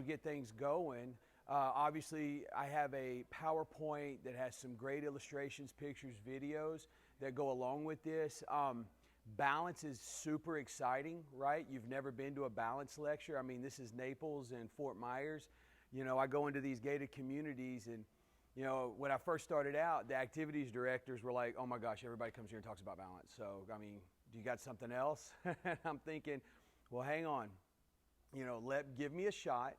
get things going. Obviously, I have a PowerPoint that has some great illustrations, pictures, videos that go along with this. Balance is super exciting, right? You've never been to a balance lecture. I mean, this is Naples and Fort Myers. You know, I go into these gated communities, and you know, when I first started out, the activities directors were like, oh my gosh, everybody comes here and talks about balance. So, I mean, do you got something else? I'm thinking, well, hang on. You know, give me a shot.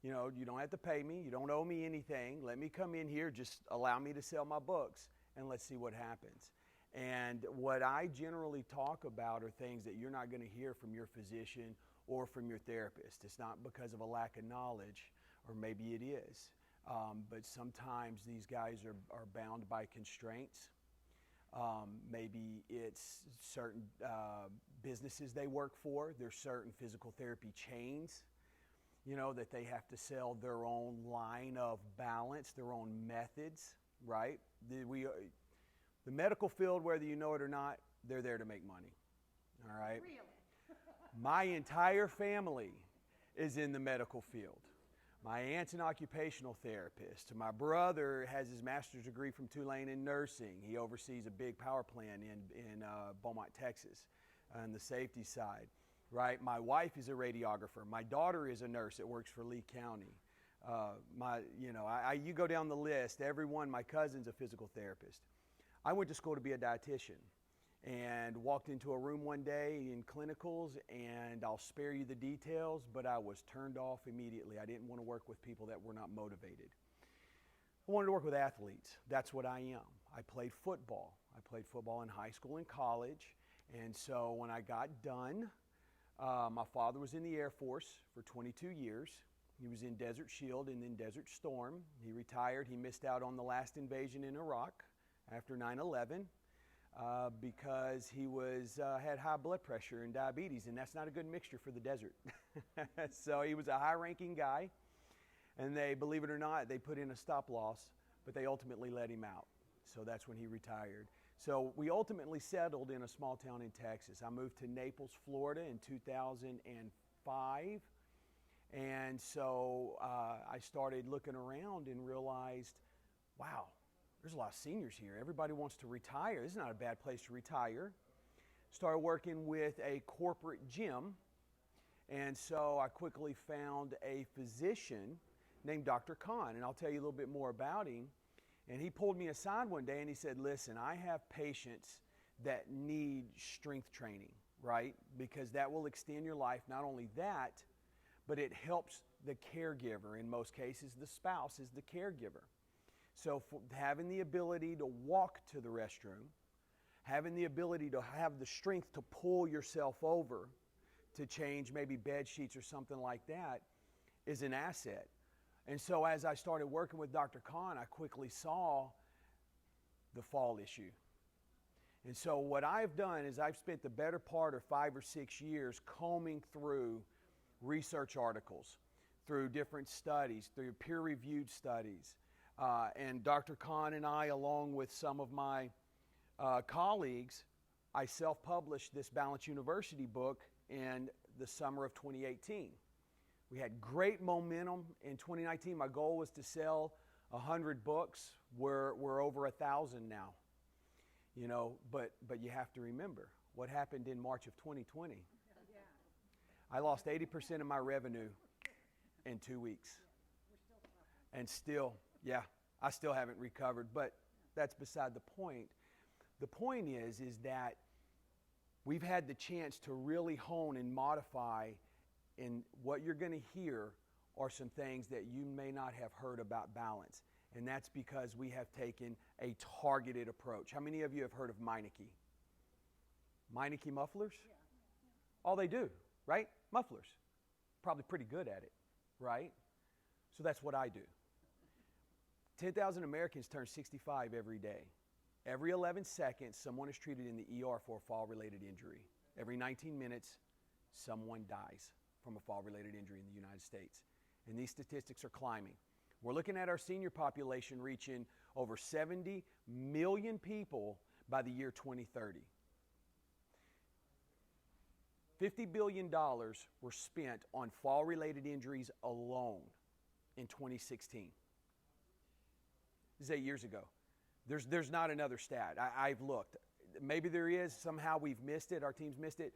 You know, you don't have to pay me. You don't owe me anything. Let me come in here. Just allow me to sell my books, and let's see what happens. And what I generally talk about are things that you're not going to hear from your physician or from your therapist. It's not because of a lack of knowledge, or maybe it is. But sometimes these guys are bound by constraints. Maybe it's certain businesses they work for. There's certain physical therapy chains, you know, that they have to sell their own line of balance, their own methods, right? The medical field, whether you know it or not, they're there to make money, all right? Really? My entire family is in the medical field. My aunt's an occupational therapist. My brother has his master's degree from Tulane in nursing. He oversees a big power plant in Beaumont, Texas, on the safety side. Right? My wife is a radiographer. My daughter is a nurse that works for Lee County. You go down the list. Everyone, my cousin's a physical therapist. I went to school to be a dietitian and walked into a room one day in clinicals, and I'll spare you the details, but I was turned off immediately. I didn't want to work with people that were not motivated. I wanted to work with athletes. That's what I am. I played football. I played football in high school and college, and so when I got done, my father was in the Air Force for 22 years. He was in Desert Shield and then Desert Storm. He retired. He missed out on the last invasion in Iraq after 9/11 because he had high blood pressure and diabetes, and that's not a good mixture for the desert. So he was a high-ranking guy, and believe it or not, they put in a stop loss, but they ultimately let him out. So that's when he retired. So we ultimately settled in a small town in Texas. I moved to Naples, Florida in 2005. And so I started looking around and realized, wow, there's a lot of seniors here. Everybody wants to retire. This is not a bad place to retire. Started working with a corporate gym. And so I quickly found a physician named Dr. Khan. And I'll tell you a little bit more about him. And he pulled me aside one day and he said, listen, I have patients that need strength training, right? Because that will extend your life. Not only that, but it helps the caregiver. In most cases, the spouse is the caregiver. So having the ability to walk to the restroom, having the ability to have the strength to pull yourself over to change maybe bed sheets or something like that is an asset. And so as I started working with Dr. Khan, I quickly saw the fall issue. And so what I've done is I've spent the better part of 5 or 6 years combing through research articles, through different studies, through peer-reviewed studies. And Dr. Khan and I, along with some of my colleagues, I self-published this Balance University book in the summer of 2018. We had great momentum in 2019. My goal was to sell 100 books. We're over 1,000 now. You know, but you have to remember what happened in March of 2020. Yeah. I lost 80% of my revenue in 2 weeks. We're still suffering. And still, I still haven't recovered, but that's beside the point. The point is that we've had the chance to really hone and modify, and what you're going to hear are some things that you may not have heard about balance. And that's because we have taken a targeted approach. How many of you have heard of Meineke? Meineke mufflers? Yeah. All they do, right? Mufflers. Probably pretty good at it, right? So that's what I do. 10,000 Americans turn 65 every day. Every 11 seconds, someone is treated in the ER for a fall-related injury. Every 19 minutes, someone dies from a fall-related injury in the United States. And these statistics are climbing. We're looking at our senior population reaching over 70 million people by the year 2030. $50 billion were spent on fall-related injuries alone in 2016. This is 8 years ago. There's not another stat. I've looked. Maybe there is. Somehow we've missed it. Our team's missed it.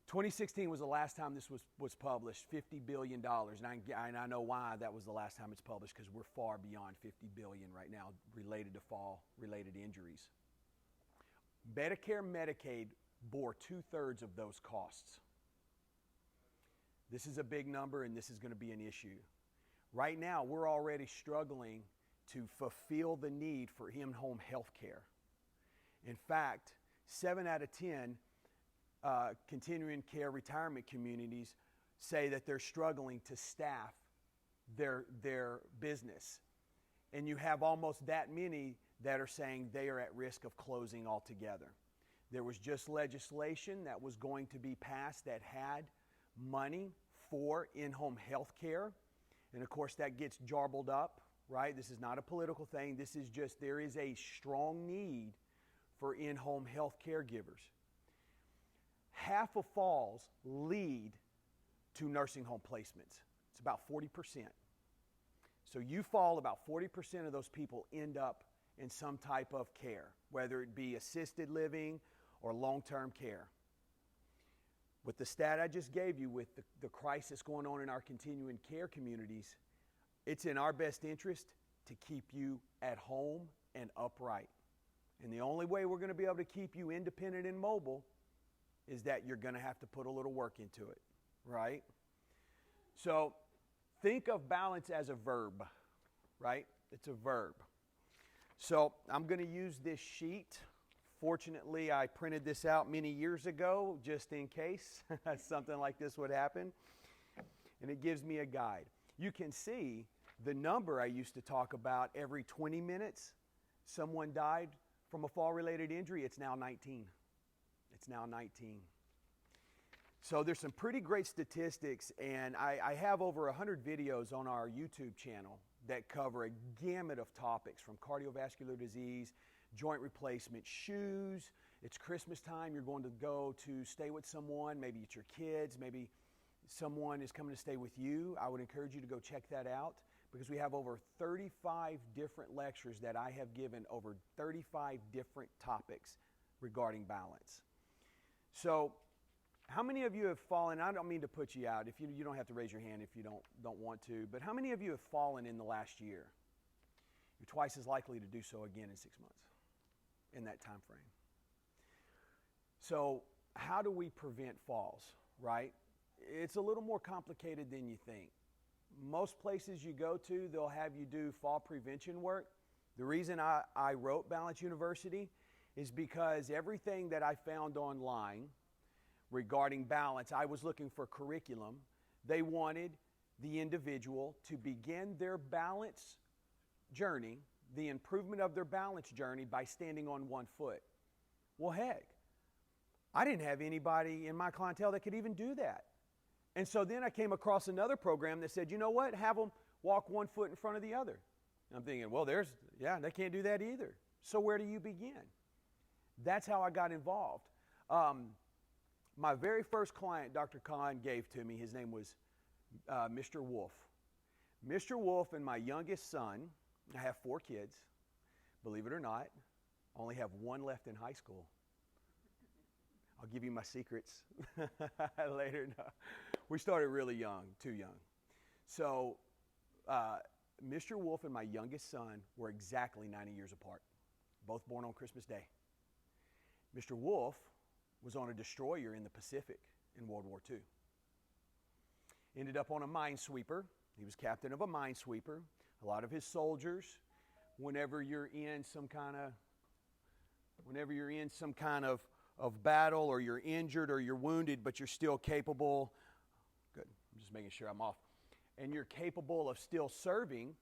2016 was the last time this was published, $50 billion. And I know why that was the last time it's published, because we're far beyond $50 billion right now related to fall-related injuries. Medicare, Medicaid bore 2/3 of those costs. This is a big number, and this is going to be an issue. Right now, we're already struggling to fulfill the need for in-home health care. In fact, 7 out of 10 continuing care retirement communities say that they're struggling to staff their business. And you have almost that many that are saying they are at risk of closing altogether. There was just legislation that was going to be passed that had money for in-home health care. And of course that gets jarbled up, right? This is not a political thing. This is just, there is a strong need for in-home health caregivers. Half of falls lead to nursing home placements. It's about 40%. So you fall, about 40% of those people end up in some type of care, whether it be assisted living or long-term care. With the stat I just gave you, with the crisis going on in our continuing care communities, it's in our best interest to keep you at home and upright. And the only way we're going to be able to keep you independent and mobile is that you're going to have to put a little work into it, right? So think of balance as a verb, right? It's a verb. So I'm going to use this sheet. Fortunately, I printed this out many years ago just in case something like this would happen. And it gives me a guide. You can see the number I used to talk about, every 20 minutes someone died from a fall-related injury. It's now 19. It's now 19. So there's some pretty great statistics, and I have over 100 videos on our YouTube channel that cover a gamut of topics, from cardiovascular disease, joint replacement, shoes. It's Christmas time. You're going to go to stay with someone. Maybe it's your kids. Maybe someone is coming to stay with you. I would encourage you to go check that out, because we have over 35 different lectures that I have given over 35 different topics regarding balance. So how many of you have fallen? I don't mean to put you out. If you don't have to raise your hand if you don't want to, but how many of you have fallen in the last year? You're twice as likely to do so again in 6 months, in that time frame. So how do we prevent falls, right? It's a little more complicated than you think. Most places you go to, they'll have you do fall prevention work. The reason I wrote Balance University is because everything that I found online regarding balance, I was looking for curriculum. They wanted the individual to begin their balance journey, the improvement of their balance journey, by standing on one foot. Well, heck, I didn't have anybody in my clientele that could even do that. And so then I came across another program that said, you know what, have them walk one foot in front of the other. And I'm thinking, well, they can't do that either. So where do you begin? That's how I got involved. My very first client, Dr. Khan, gave to me, his name was Mr. Wolf. Mr. Wolf and my youngest son, I have 4 kids, believe it or not, I only have 1 left in high school. I'll give you my secrets later. No. We started really young, too young. So Mr. Wolf and my youngest son were exactly 90 years apart, both born on Christmas Day. Mr. Wolf was on a destroyer in the Pacific in World War II. Ended up on a minesweeper. He was captain of a minesweeper. A lot of his soldiers, whenever you're in some kind of battle, or you're injured or you're wounded, but you're still capable, good, I'm just making sure I'm off, and you're capable of still serving,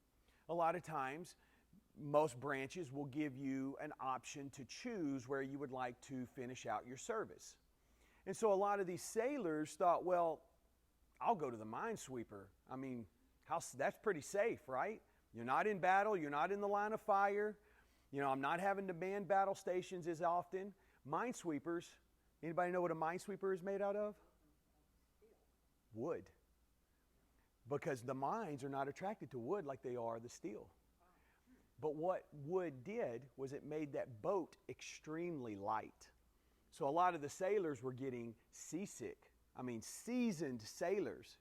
a lot of times most branches will give you an option to choose where you would like to finish out your service. And so a lot of these sailors thought, well, I'll go to the minesweeper. I mean, that's pretty safe, right? You're not in battle. You're not in the line of fire. I'm not having to man battle stations as often. Minesweepers, Anybody know what a minesweeper is made out of? Wood. Because the mines are not attracted to wood like they are the steel. But what wood did was it made that boat extremely light. So a lot of the sailors were getting seasick. I mean, seasoned sailors.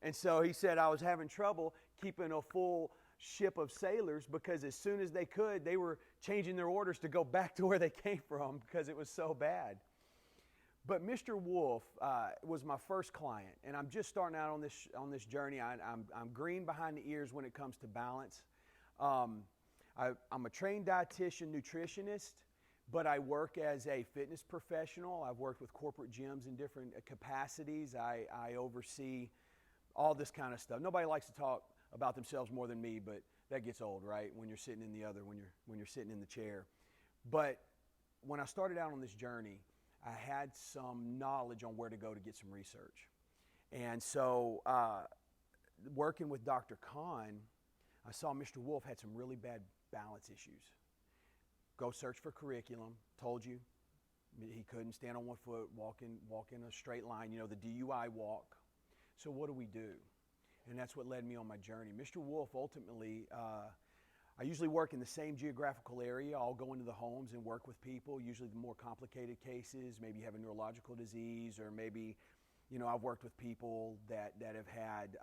And so he said, I was having trouble keeping a full ship of sailors because as soon as they could, they were changing their orders to go back to where they came from because it was so bad. But Mr. Wolf was my first client, and I'm just starting out on this journey. I'm green behind the ears when it comes to balance. I'm a trained dietitian, nutritionist, but I work as a fitness professional. I've worked with corporate gyms in different capacities. I oversee all this kind of stuff. Nobody likes to talk about themselves more than me, but that gets old, right? When you're sitting in the other, when you're sitting in the chair. But when I started out on this journey, I had some knowledge on where to go to get some research. And so working with Dr. Kahn, I saw Mr. Wolf had some really bad balance issues. Go search for curriculum, told you. He couldn't stand on one foot, walk in a straight line, the DUI walk. So what do we do? And that's what led me on my journey. Mr. Wolf ultimately, I usually work in the same geographical area. I'll go into the homes and work with people, usually the more complicated cases. Maybe you have a neurological disease, or maybe, I've worked with people that have had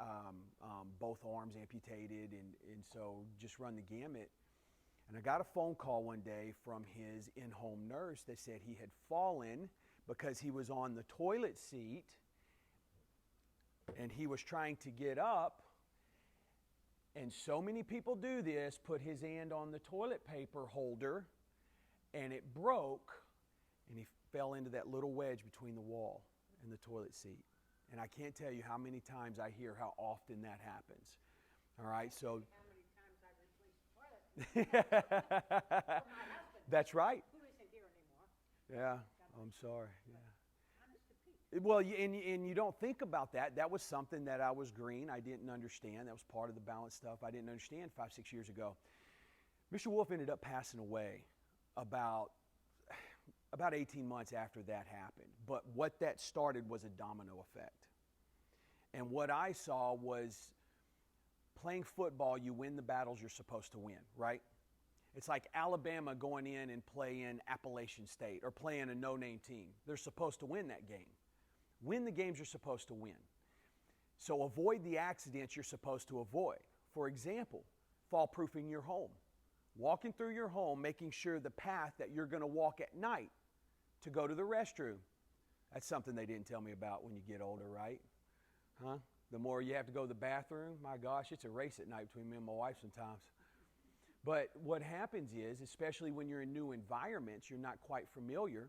both arms amputated, and so just run the gamut. And I got a phone call one day from his in-home nurse that said he had fallen because he was on the toilet seat and he was trying to get up. And so many people do this, put his hand on the toilet paper holder, and it broke, and he fell into that little wedge between the wall and the toilet seat. And I can't tell you how many times I hear how often that happens. All right, so... How many times I've replaced the toilet. For my husband. That's right. Who isn't here anymore. Yeah, I'm sorry. Yeah. Well, and you don't think about that. That was something that I was green. I didn't understand. That was part of the balance stuff I didn't understand 5-6 years ago. Mr. Wolf ended up passing away about 18 months after that happened. But what that started was a domino effect. And what I saw was playing football, you win the battles you're supposed to win, right? It's like Alabama going in and playing Appalachian State or playing a no-name team. They're supposed to win that game. Win the games you're supposed to win. So avoid the accidents you're supposed to avoid. For example, fall-proofing your home. Walking through your home, making sure the path that you're going to walk at night to go to the restroom. That's something they didn't tell me about when you get older, right? Huh? The more you have to go to the bathroom, my gosh, it's a race at night between me and my wife sometimes. But what happens is, especially when you're in new environments, you're not quite familiar,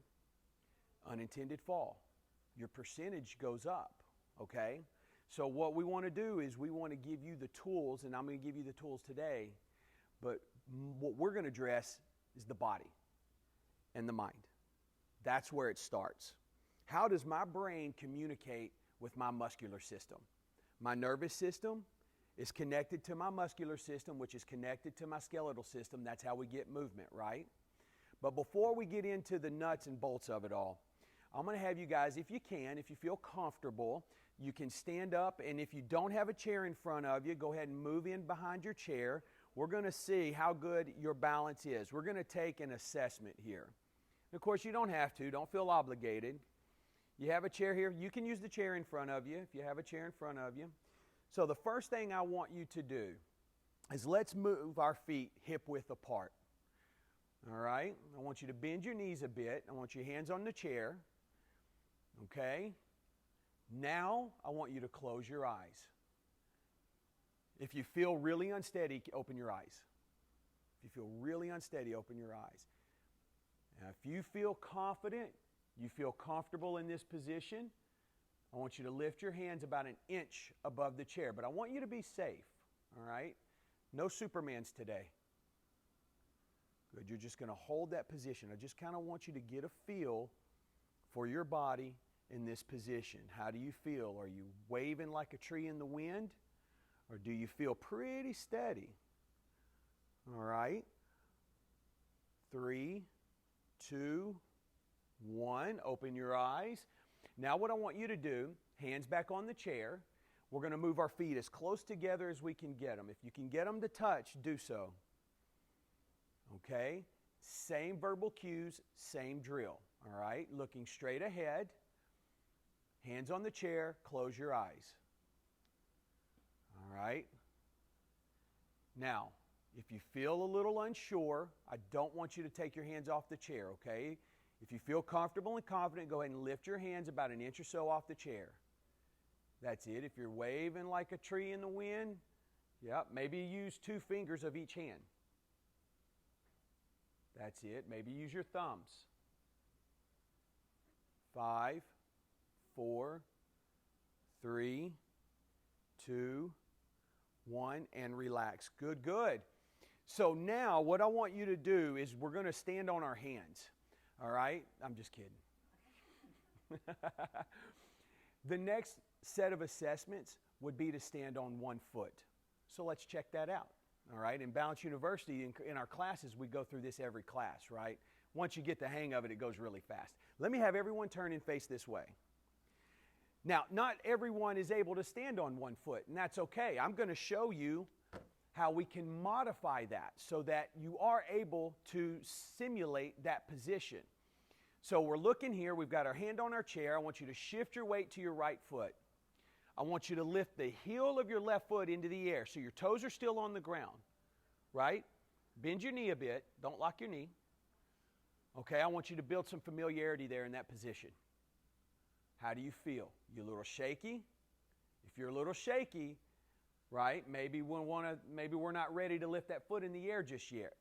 unintended fall. Your percentage goes up, okay? So what we want to do is we want to give you the tools, and I'm going to give you the tools today, but what we're going to address is the body and the mind. That's where it starts. How does my brain communicate with my muscular system? My nervous system is connected to my muscular system, which is connected to my skeletal system. That's how we get movement, right? But before we get into the nuts and bolts of it all, I'm going to have you guys, if you feel comfortable, you can stand up, and if you don't have a chair in front of you, go ahead and move in behind your chair. We're going to see how good your balance is. We're going to take an assessment here. Of course, you don't have to. Don't feel obligated. You have a chair here. You can use the chair in front of you if you have a chair in front of you. So the first thing I want you to do is let's move our feet hip-width apart. All right? I want you to bend your knees a bit. I want your hands on the chair. Okay? Now, I want you to close your eyes. If you feel really unsteady, open your eyes. If you feel really unsteady, open your eyes. Now, if you feel confident, you feel comfortable in this position, I want you to lift your hands about an inch above the chair. But I want you to be safe, all right? No Supermans today. Good. You're just going to hold that position. I just kind of want you to get a feel for your body in this position. How do you feel? Are you waving like a tree in the wind? Or do you feel pretty steady? All right. 3, 2, 1. Open your eyes. Now what I want you to do, hands back on the chair. We're going to move our feet as close together as we can get them. If you can get them to touch, do so. Okay? Same verbal cues, same drill. All right? Looking straight ahead. Hands on the chair, close your eyes. All right? Now, if you feel a little unsure, I don't want you to take your hands off the chair, okay? If you feel comfortable and confident, go ahead and lift your hands about an inch or so off the chair. That's it. If you're waving like a tree in the wind, maybe use 2 fingers of each hand. That's it. Maybe use your thumbs. 5, 4, 3, 2, 1, and relax. Good, good. So now what I want you to do is we're going to stand on our hands. All right? I'm just kidding. The next set of assessments would be to stand on 1 foot. So let's check that out. All right? In Balance University, in our classes, we go through this every class, right? Once you get the hang of it, it goes really fast. Let me have everyone turn and face this way. Now, not everyone is able to stand on 1 foot, and that's okay. I'm going to show you how we can modify that so that you are able to simulate that position. So we're looking here. We've got our hand on our chair. I want you to shift your weight to your right foot. I want you to lift the heel of your left foot into the air so your toes are still on the ground, right? Bend your knee a bit. Don't lock your knee. Okay, I want you to build some familiarity there in that position. How do you feel? You a little shaky? If you're a little shaky, right, maybe we're not ready to lift that foot in the air just yet.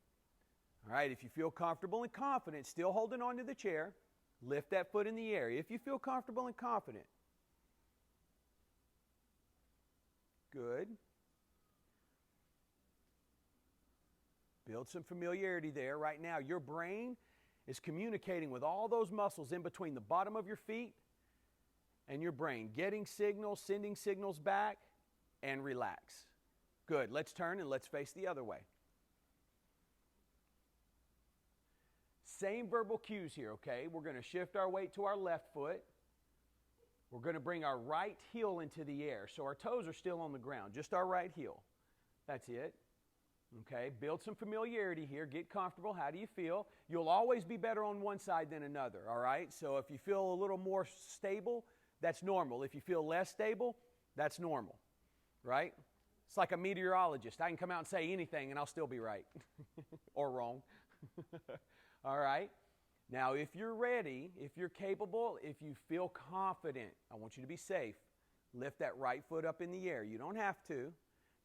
All right, if you feel comfortable and confident, still holding on to the chair, lift that foot in the air. If you feel comfortable and confident. Good. Build some familiarity there. Right now, your brain is communicating with all those muscles in between the bottom of your feet and your brain, getting signals, sending signals back, and relax. Good. Let's turn and let's face the other way. Same verbal cues here, okay? We're going to shift our weight to our left foot. We're going to bring our right heel into the air. So our toes are still on the ground, just our right heel. That's it. Okay, build some familiarity here. Get comfortable. How do you feel? You'll always be better on one side than another, all right? So if you feel a little more stable, that's normal. If you feel less stable, that's normal, right? It's like a meteorologist. I can come out and say anything and I'll still be right or wrong. All right? Now, if you're ready, if you're capable, if you feel confident, I want you to be safe. Lift that right foot up in the air. You don't have to.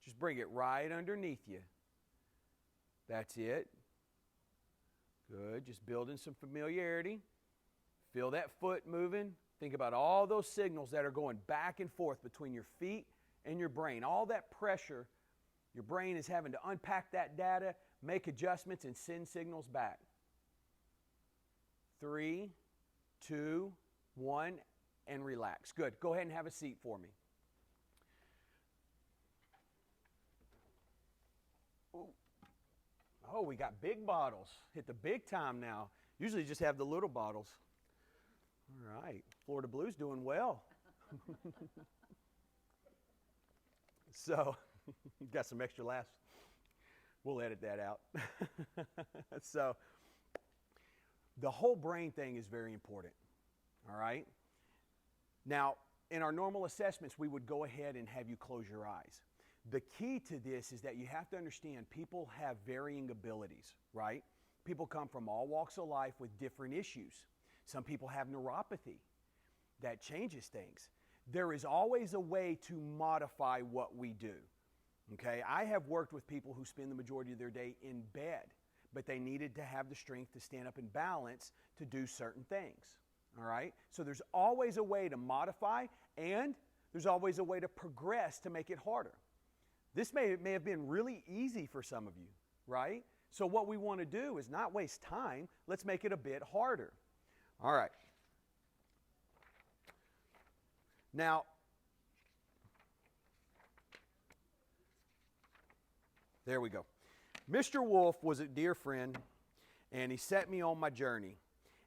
Just bring it right underneath you. That's it. Good. Just building some familiarity. Feel that foot moving. Think about all those signals that are going back and forth between your feet and your brain. All that pressure, your brain is having to unpack that data, make adjustments, and send signals back. 3, 2, 1, and relax. Good. Go ahead and have a seat for me. Oh, we got big bottles. Hit the big time now. Usually just have the little bottles. All right. Florida Blues doing well. So, got some extra laughs. We'll edit that out. So, the whole brain thing is very important. All right? Now, in our normal assessments, we would go ahead and have you close your eyes. The key to this is that you have to understand people have varying abilities, right? People come from all walks of life with different issues. Some people have neuropathy. That changes things. There is always a way to modify what we do, okay? I have worked with people who spend the majority of their day in bed, but they needed to have the strength to stand up and balance to do certain things, all right? So there's always a way to modify, and there's always a way to progress to make it harder. This may have been really easy for some of you, right? So what we want to do is not waste time. Let's make it a bit harder. All right. Now, there we go. Mr. Wolf was a dear friend, and he set me on my journey.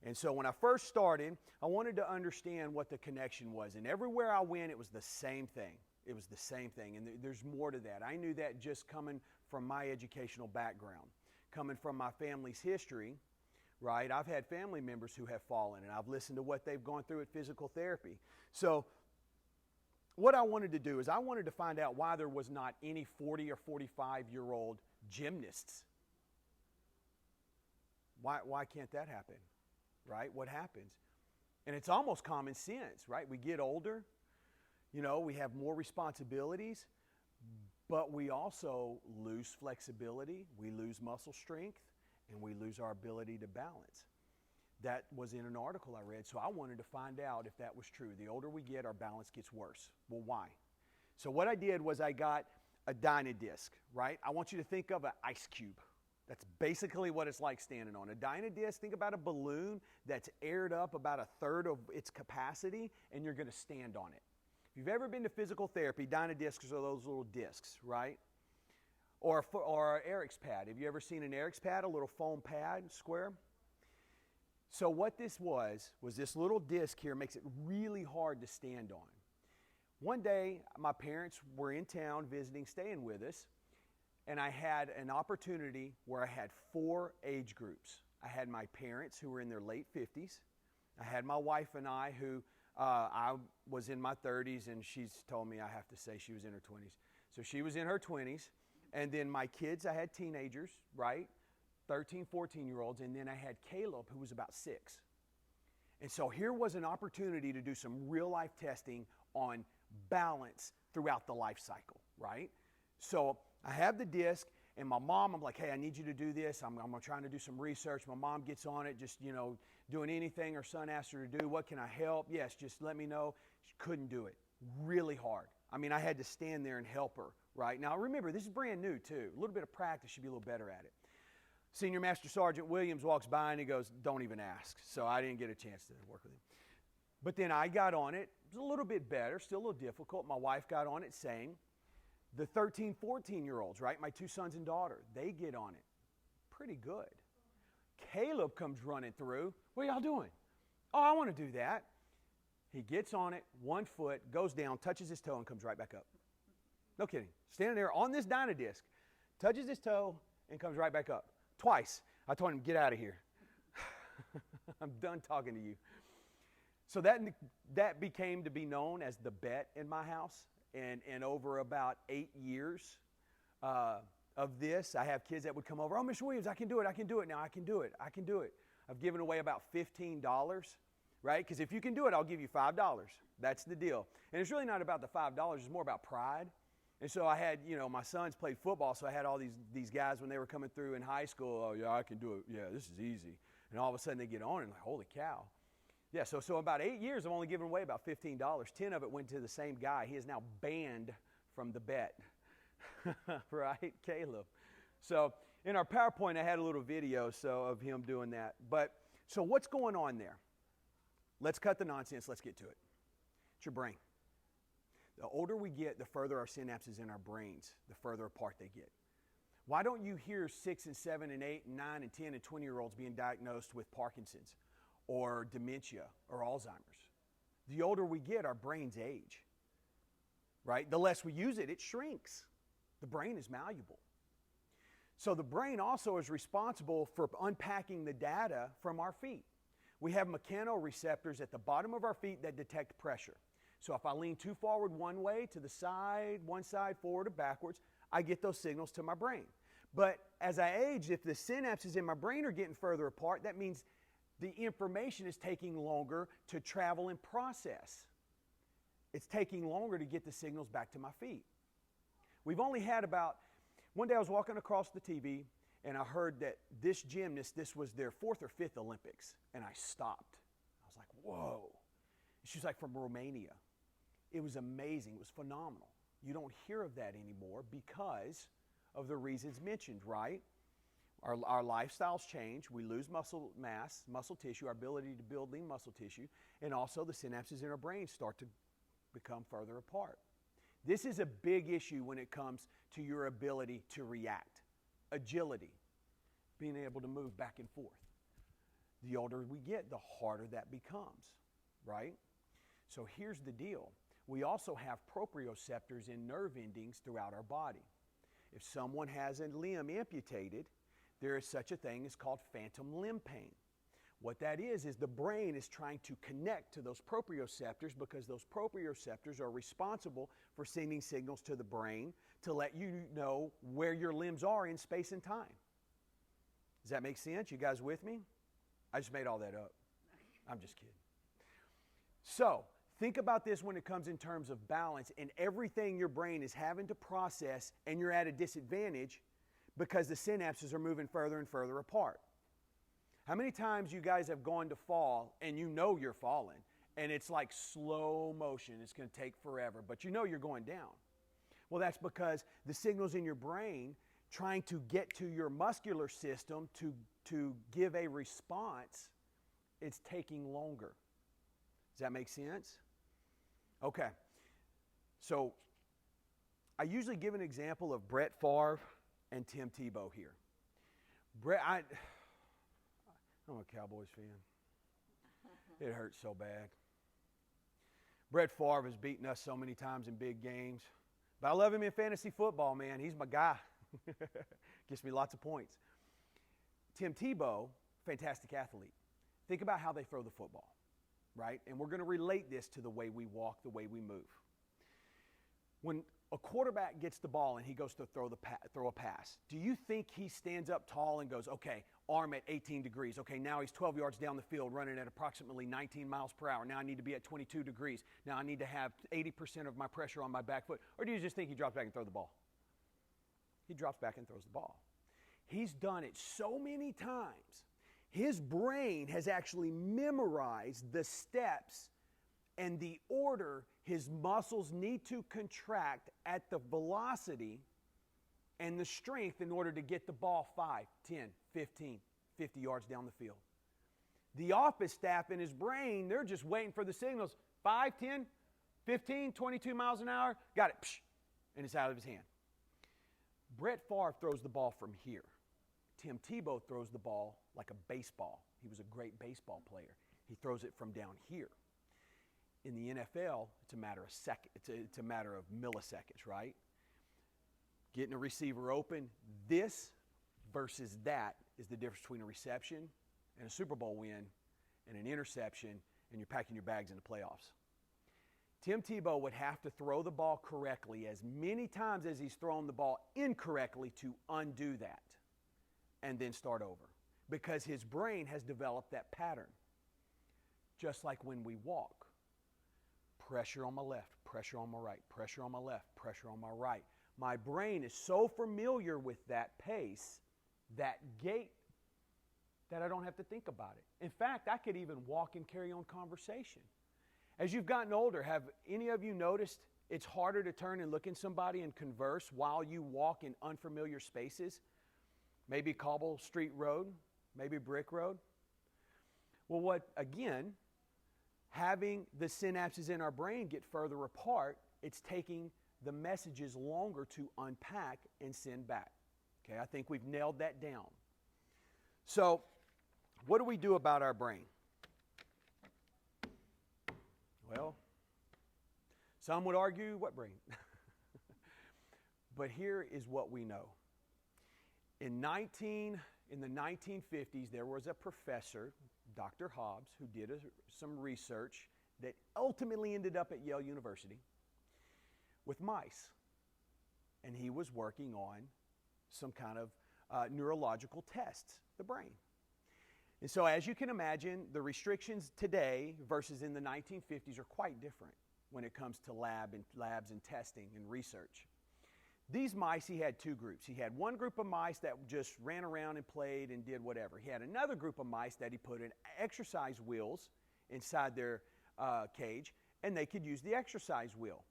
And so when I first started, I wanted to understand what the connection was. And everywhere I went, it was the same thing. It was the same thing. And there's more to that. I knew that just coming from my educational background, coming from my family's history, right? I've had family members who have fallen, and I've listened to what they've gone through at physical therapy. So what I wanted to do is I wanted to find out why there was not any 40 or 45-year-old gymnasts. Why can't that happen? Right? What happens? And it's almost common sense, right? We get older, we have more responsibilities, but we also lose flexibility, we lose muscle strength, and we lose our ability to balance. That was in an article I read, so I wanted to find out if that was true. The older we get, our balance gets worse. Well, why? So what I did was I got a Dynadisc, right? I want you to think of an ice cube. That's basically what it's like standing on. A Dynadisc, think about a balloon that's aired up about a third of its capacity, and you're going to stand on it. If you've ever been to physical therapy, Dynadiscs are those little discs, right? Or an Eric's pad. Have you ever seen an Eric's pad, a little foam pad, square? So what this was this little disc here makes it really hard to stand on. One day, my parents were in town visiting, staying with us, and I had an opportunity where I had 4 age groups. I had my parents who were in their late 50s. I had my wife and I who I was in my 30s, and she's told me I have to say she was in her 20s. So she was in her 20s. And then my kids, I had teenagers, right? 13, 14-year-olds. And then I had Caleb, who was about 6. And so here was an opportunity to do some real-life testing on balance throughout the life cycle, right? So I have the disc, and my mom, I'm like, hey, I need you to do this. I'm trying to do some research. My mom gets on it, just, doing anything her son asked her to do. What can I help? Yes, just let me know. She couldn't do it. Really hard. I mean, I had to stand there and help her, right? Now, remember, this is brand new, too. A little bit of practice, she'd be a little better at it. Senior Master Sergeant Williams walks by, and he goes, don't even ask. So I didn't get a chance to work with him. But then I got on it. It was a little bit better, still a little difficult. My wife got on it saying, the 13, 14-year-olds, right, my 2 sons and daughter, they get on it pretty good. Caleb comes running through. What are y'all doing? Oh, I want to do that. He gets on it, 1 foot, goes down, touches his toe, and comes right back up. No kidding. Standing there on this Dynadisc, touches his toe, and comes right back up. Twice. I told him, get out of here. I'm done talking to you. So that became to be known as the bet in my house. And over about 8 years of this, I have kids that would come over. Oh, Mr. Williams, I can do it. Now I can do it. I've given away about $15, right? Because if you can do it, I'll give you $5. That's the deal. And it's really not about the $5. It's more about pride. And so I had, my sons played football, so I had all these guys when they were coming through in high school. Oh, yeah, I can do it. Yeah, this is easy. And all of a sudden they get on and like, holy cow. Yeah, so about 8 years, I've only given away about $15. 10 of it went to the same guy. He is now banned from the bet. Right, Caleb? So in our PowerPoint, I had a little video of him doing that. But so what's going on there? Let's cut the nonsense. Let's get to it. It's your brain. The older we get, the further our synapses in our brains, the further apart they get. Why don't you hear 6 and 7 and 8 and 9 and 10 and 20-year-olds being diagnosed with Parkinson's or dementia or Alzheimer's? The older we get, our brains age, right? The less we use it, it shrinks. The brain is malleable. So the brain also is responsible for unpacking the data from our feet. We have mechanoreceptors at the bottom of our feet that detect pressure. So if I lean too forward one way, to the side, one side, forward or backwards, I get those signals to my brain. But as I age, if the synapses in my brain are getting further apart, that means the information is taking longer to travel and process. It's taking longer to get the signals back to my feet. We've only had one day I was walking across the TV and I heard that this gymnast, this was their 4th or 5th Olympics, and I stopped. I was like, whoa. She was like from Romania. It was amazing. It was phenomenal. You don't hear of that anymore because of the reasons mentioned, right? Our lifestyles change. We lose muscle mass, muscle tissue, our ability to build lean muscle tissue, and also the synapses in our brain start to become further apart. This is a big issue when it comes to your ability to react. Agility, being able to move back and forth. The older we get, the harder that becomes, right? So here's the deal. We also have proprioceptors in nerve endings throughout our body. If someone has a limb amputated, there is such a thing as called phantom limb pain. What that is the brain is trying to connect to those proprioceptors because those proprioceptors are responsible for sending signals to the brain to let you know where your limbs are in space and time. Does that make sense? You guys with me? I just made all that up. I'm just kidding. So, think about this when it comes in terms of balance and everything your brain is having to process, and you're at a disadvantage because the synapses are moving further and further apart. How many times you guys have gone to fall and you know you're falling and it's like slow motion, it's going to take forever, but you know you're going down? Well, that's because the signals in your brain trying to get to your muscular system to give a response, it's taking longer. Does that make sense? Okay. So I usually give an example of Brett Favre and Tim Tebow here. I'm a Cowboys fan. It hurts so bad. Brett Favre has beaten us so many times in big games. But I love him in fantasy football, man. He's my guy. Gets me lots of points. Tim Tebow, fantastic athlete. Think about how they throw the football, right? And we're going to relate this to the way we walk, the way we move. When a quarterback gets the ball and he goes to throw a pass, do you think he stands up tall and goes, okay, arm at 18 degrees. Okay, now he's 12 yards down the field running at approximately 19 miles per hour. Now I need to be at 22 degrees. Now I need to have 80% of my pressure on my back foot. Or do you just think he drops back and throws the ball? He drops back and throws the ball. He's done it so many times. His brain has actually memorized the steps and the order his muscles need to contract at the velocity and the strength in order to get the ball 5, 10, 15, 50 yards down the field. The office staff in his brain, they're just waiting for the signals. 5, 10, 15, 22 miles an hour, got it, psh, and it's out of his hand. Brett Favre throws the ball from here. Tim Tebow throws the ball like a baseball. He was a great baseball player. He throws it from down here. In the NFL, it's a matter of it's a matter of milliseconds, right? Getting a receiver open, this versus that is the difference between a reception and a Super Bowl win and an interception, and you're packing your bags in the playoffs. Tim Tebow would have to throw the ball correctly as many times as he's thrown the ball incorrectly to undo that and then start over, because his brain has developed that pattern. Just like when we walk. Pressure on my left, pressure on my right, pressure on my left, pressure on my right. My brain is so familiar with that pace, that gait, that I don't have to think about it. In fact, I could even walk and carry on conversation. As you've gotten older, have any of you noticed it's harder to turn and look in somebody and converse while you walk in unfamiliar spaces? Maybe cobble street road, maybe brick road. Well, having the synapses in our brain get further apart, it's taking the messages longer to unpack and send back. Okay, I think we've nailed that down. So, what do we do about our brain? Well, some would argue, what brain? But here is what we know. In the 1950s, there was a professor, Dr. Hobbs, who did some research that ultimately ended up at Yale University with mice. And he was working on some kind of neurological tests, the brain. And so as you can imagine, the restrictions today versus in the 1950s are quite different when it comes to labs and testing and research. These mice, he had two groups. He had one group of mice that just ran around and played and did whatever. He had another group of mice that he put in exercise wheels inside their cage, and they could use the exercise wheel.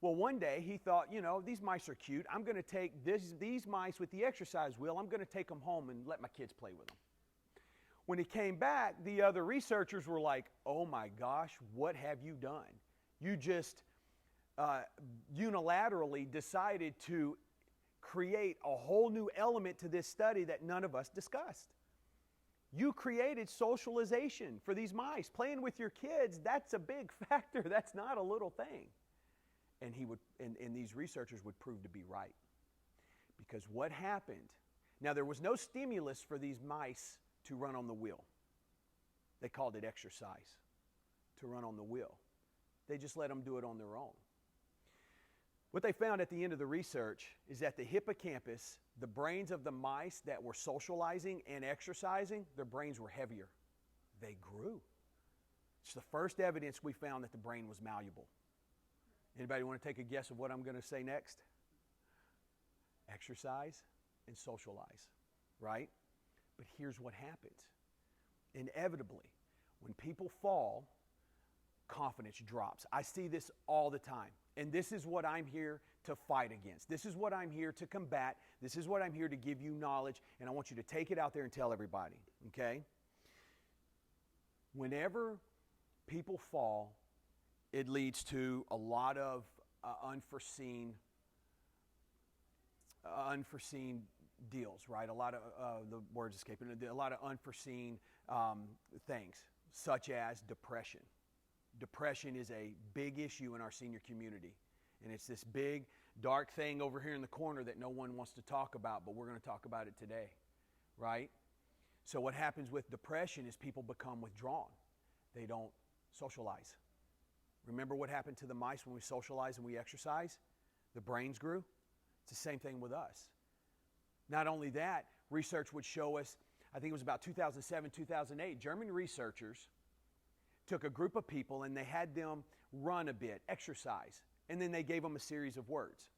Well, one day he thought, these mice are cute. I'm going to take these mice with the exercise wheel, I'm going to take them home and let my kids play with them. When he came back, the other researchers were like, oh my gosh, what have you done? You just unilaterally decided to create a whole new element to this study that none of us discussed. You created socialization for these mice. Playing with your kids, that's a big factor. That's not a little thing. And these researchers would prove to be right. Because what happened, now there was no stimulus for these mice to run on the wheel. They called it exercise, to run on the wheel. They just let them do it on their own. What they found at the end of the research is that the hippocampus, the brains of the mice that were socializing and exercising, their brains were heavier. They grew. It's the first evidence we found that the brain was malleable. Anybody want to take a guess of what I'm going to say next? Exercise and socialize, right? But here's what happens. Inevitably, when people fall, confidence drops. I see this all the time. And this is what I'm here to fight against. This is what I'm here to combat. This is what I'm here to give you knowledge. And I want you to take it out there and tell everybody, okay? Whenever people fall, it leads to a lot of unforeseen deals, right? A lot of, the word's escaping, a lot of unforeseen things, such as depression. Depression is a big issue in our senior community. And it's this big, dark thing over here in the corner that no one wants to talk about, but we're going to talk about it today, right? So what happens with depression is people become withdrawn. They don't socialize. Remember what happened to the mice when we socialize and we exercise? The brains grew. It's the same thing with us. Not only that, research would show us, I think it was about 2007, 2008, German researchers took a group of people and they had them run a bit, exercise, and then they gave them a series of words.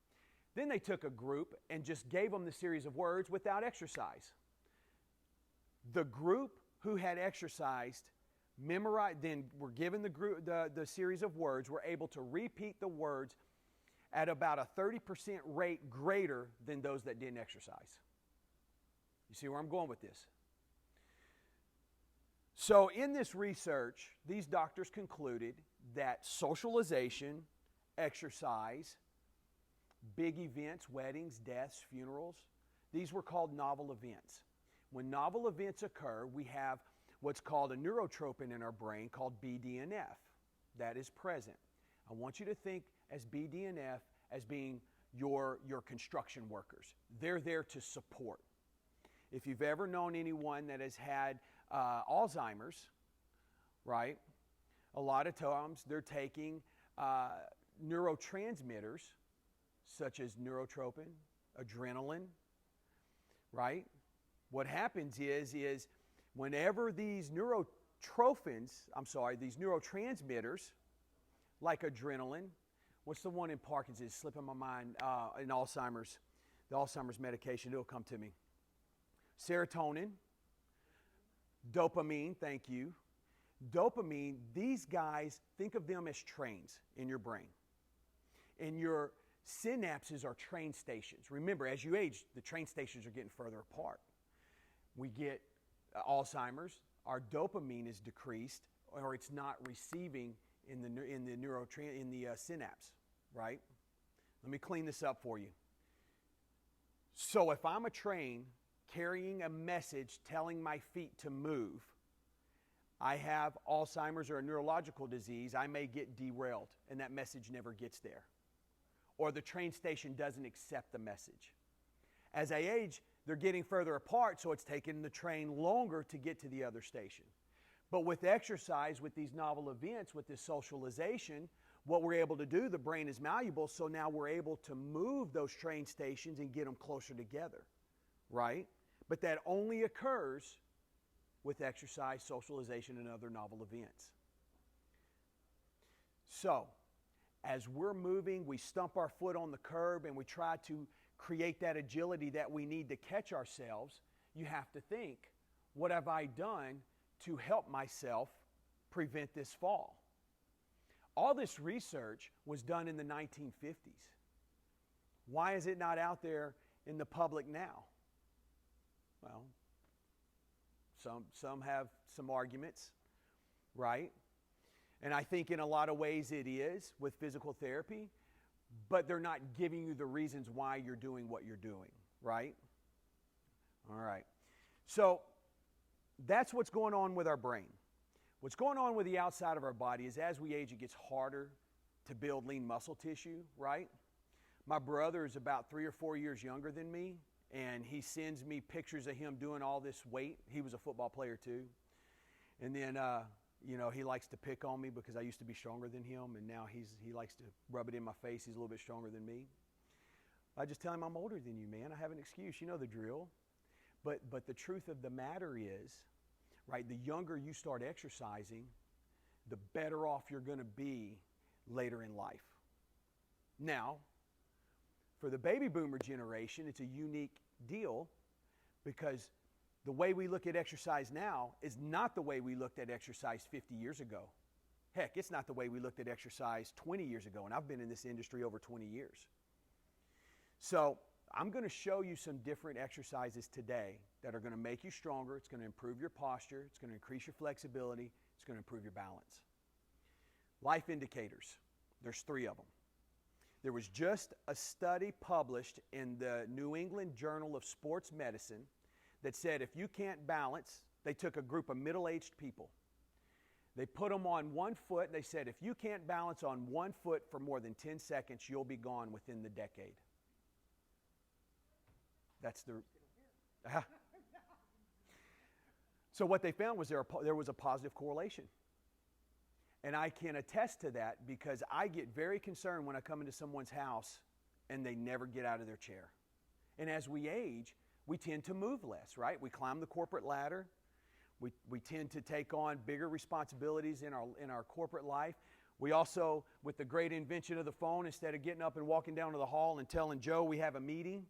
Then they took a group and just gave them the series of words without exercise. The group who had exercised, memorized, then were given the series of words, were able to repeat the words at about a 30% rate greater than those that didn't exercise. You see where I'm going with this? So in this research, these doctors concluded that socialization, exercise, big events, weddings, deaths, funerals, these were called novel events. When novel events occur, we have what's called a neurotropin in our brain called BDNF that is present. I want you to think as BDNF as being your construction workers. They're there to support. If you've ever known anyone that has had Alzheimer's, right, a lot of times they're taking neurotransmitters such as neurotropin, adrenaline, right? What happens is whenever these these neurotransmitters, like adrenaline, what's the one in Parkinson's? It's slipping my mind, in Alzheimer's, the Alzheimer's medication, it'll come to me. Serotonin, dopamine, thank you. Dopamine, these guys, think of them as trains in your brain. And your synapses are train stations. Remember, as you age, the train stations are getting further apart. We get Alzheimer's, our dopamine is decreased, or it's not receiving in the synapse, right? Let me clean this up for you. So if I'm a train carrying a message telling my feet to move, I have Alzheimer's or a neurological disease, I may get derailed and that message never gets there. Or the train station doesn't accept the message. As I age, they're getting further apart, so it's taking the train longer to get to the other station. But with exercise, with these novel events, with this socialization, what we're able to do, the brain is malleable, so now we're able to move those train stations and get them closer together, right? But that only occurs with exercise, socialization, and other novel events. So, as we're moving, we stump our foot on the curb and we try to create that agility that we need to catch ourselves. You have to think, what have I done to help myself prevent this fall? All this research was done in the 1950s. Why is it not out there in the public now? Well, some have some arguments, right? And I think in a lot of ways it is with physical therapy, but they're not giving you the reasons why you're doing what you're doing, right? All right. So that's what's going on with our brain. What's going on with the outside of our body is as we age, it gets harder to build lean muscle tissue, right? My brother is about 3 or 4 years younger than me, and he sends me pictures of him doing all this weight. He was a football player too. And then, he likes to pick on me because I used to be stronger than him, and now he likes to rub it in my face. He's a little bit stronger than me. I just tell him, I'm older than you, man. I have an excuse. You know the drill. But the truth of the matter is, right, the younger you start exercising, the better off you're going to be later in life. Now, for the baby boomer generation, it's a unique deal because the way we look at exercise now is not the way we looked at exercise 50 years ago. Heck, it's not the way we looked at exercise 20 years ago, and I've been in this industry over 20 years. So I'm going to show you some different exercises today that are going to make you stronger. It's going to improve your posture. It's going to increase your flexibility. It's going to improve your balance. Life indicators. There's 3 of them. There was just a study published in the New England Journal of Sports Medicine that said if you can't balance, they took a group of middle-aged people. They put them on one foot, and they said if you can't balance on one foot for more than 10 seconds, you'll be gone within the decade. That's the... So what they found was there was a positive correlation. And I can attest to that because I get very concerned when I come into someone's house and they never get out of their chair. And as we age, we tend to move less, right? We climb the corporate ladder. We tend to take on bigger responsibilities in our corporate life. We also, with the great invention of the phone, instead of getting up and walking down to the hall and telling Joe we have a meeting,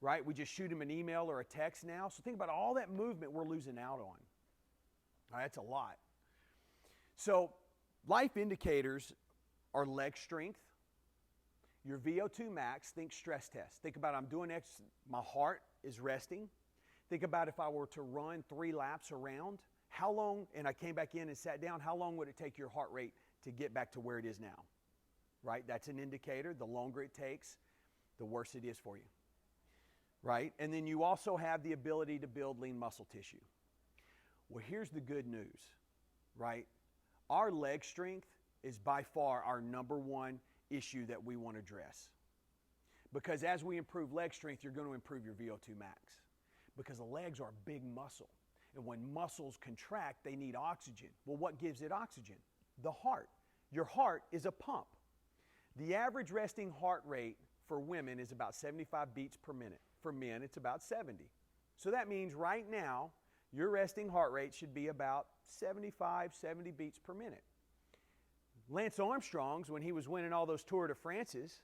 right? We just shoot him an email or a text now. So think about all that movement we're losing out on. All right, that's a lot. So life indicators are leg strength, your VO2 max. Think stress test. Think about I'm doing X, my heart is resting. Think about if I were to run 3 laps around, how long, and I came back in and sat down, how long would it take your heart rate to get back to where it is now? Right? That's an indicator. The longer it takes, the worse it is for you. Right? And then you also have the ability to build lean muscle tissue. Well, here's the good news, right? Our leg strength is by far our number one issue that we want to address. Because as we improve leg strength, you're going to improve your VO2 max. Because the legs are a big muscle. And when muscles contract, they need oxygen. Well, what gives it oxygen? The heart. Your heart is a pump. The average resting heart rate for women is about 75 beats per minute. For men, it's about 70. So that means right now, your resting heart rate should be about 75, 70 beats per minute. Lance Armstrong's, when he was winning all those Tour de France's,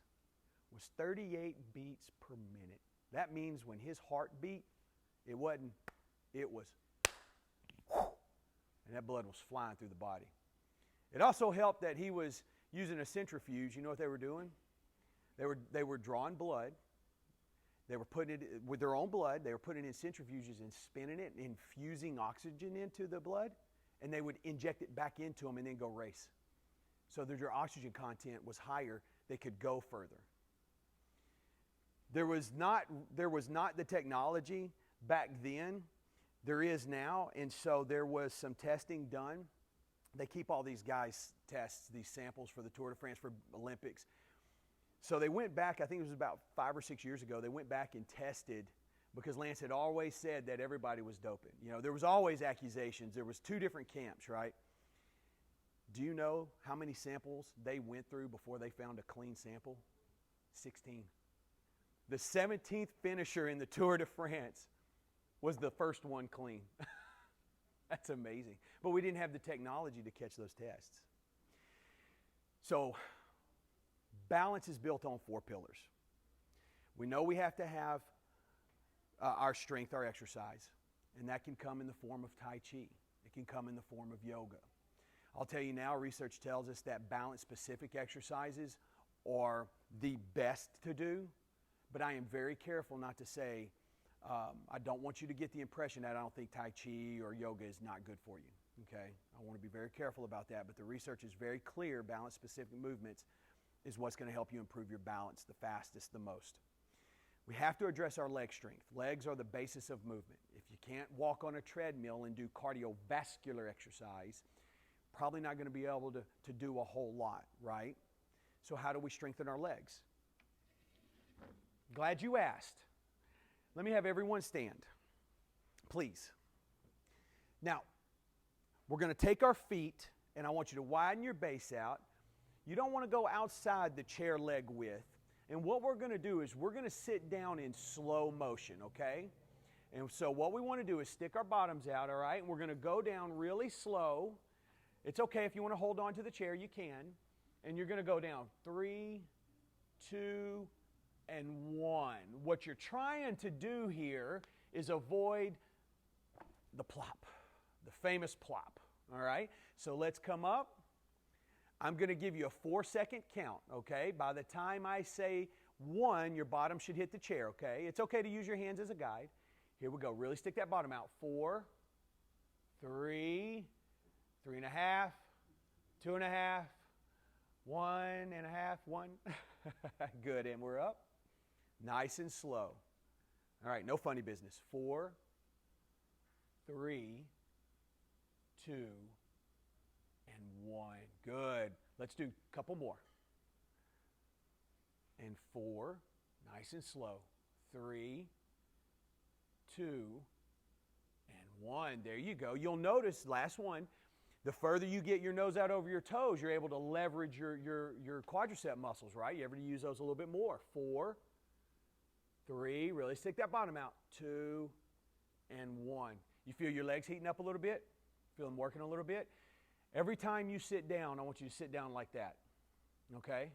was 38 beats per minute. That means when his heart beat, it was, and that blood was flying through the body. It also helped that he was using a centrifuge. You know what they were doing? They were drawing blood. They were putting it with their own blood. They were putting it in centrifuges and spinning it, and infusing oxygen into the blood, and they would inject it back into them and then go race. So that their oxygen content was higher, they could go further. There was not the technology back then. There is now, and so there was some testing done. They keep all these guys' tests, these samples for the Tour de France, for Olympics. So they went back, I think it was about 5 or 6 years ago, they went back and tested, because Lance had always said that everybody was doping. You know, there was always accusations. There was 2 different camps, right? Do you know how many samples they went through before they found a clean sample? 16. The 17th finisher in the Tour de France was the first one clean. That's amazing. But we didn't have the technology to catch those tests. So balance is built on 4 pillars. We know we have to have our strength, our exercise, and that can come in the form of Tai Chi. It can come in the form of yoga. I'll tell you now, research tells us that balance-specific exercises are the best to do, but I am very careful not to say, I don't want you to get the impression that I don't think Tai Chi or yoga is not good for you, okay? I want to be very careful about that, but the research is very clear. Balance-specific movements is what's going to help you improve your balance the fastest, the most. We have to address our leg strength. Legs are the basis of movement. If you can't walk on a treadmill and do cardiovascular exercise, probably not going to be able to do a whole lot, right? So how do we strengthen our legs? Glad you asked. Let me have everyone stand, please. Now, we're going to take our feet, and I want you to widen your base out. You don't want to go outside the chair leg width. And what we're going to do is we're going to sit down in slow motion, okay? And so what we want to do is stick our bottoms out, all right? And we're going to go down really slow. It's okay if you want to hold on to the chair, you can. And you're going to go down 3, 2, and 1. What you're trying to do here is avoid the plop, the famous plop, all right? So let's come up. I'm going to give you a 4-second count, okay? By the time I say 1, your bottom should hit the chair, okay? It's okay to use your hands as a guide. Here we go. Really stick that bottom out. 4, 3, 3.5, 2.5, 1.5, 1. Good, and we're up. Nice and slow. All right, no funny business. 4, 3, 2, and 1. Good. Let's do a couple more. And 4, nice and slow. 3, 2, and 1. There you go. You'll notice, last one, the further you get your nose out over your toes, you're able to leverage your quadricep muscles, right? You ever use those a little bit more. 4, 3, really stick that bottom out. 2, and 1. You feel your legs heating up a little bit? Feel them working a little bit? Every time you sit down, I want you to sit down like that, okay?